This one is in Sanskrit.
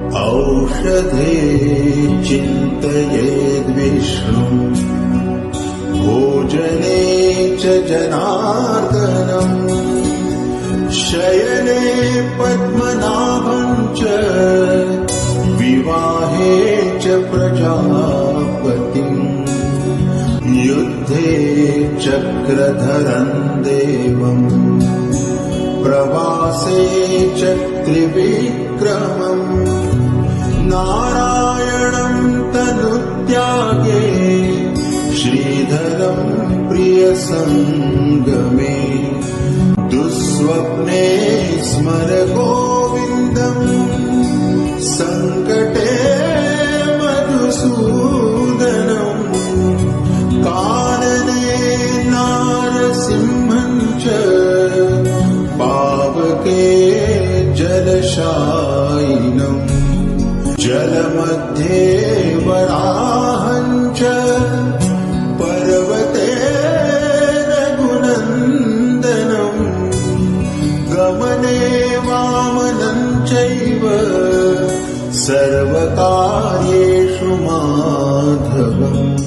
औषधे चिन्तयेद्विष्णुम् भोजने च जनार्दनम् शयने पद्मनाभम् च विवाहे च प्रजापतिम् युद्धे चक्रधरम् देवम् प्रवासे च त्रिविक्रमम् नारायणम् तनुत्यागे श्रीधरम् प्रियसङ्गमे दुःस्वप्ने स्मर गोविन्दम् सङ्कटे मधुसूदनम् कानने नारसिंहम् च पावके जलशायिनम् जलमध्ये वराहम् च पर्वते रघुनन्दनम् गमने वामनम् चैव सर्वकार्येषु माधवम्।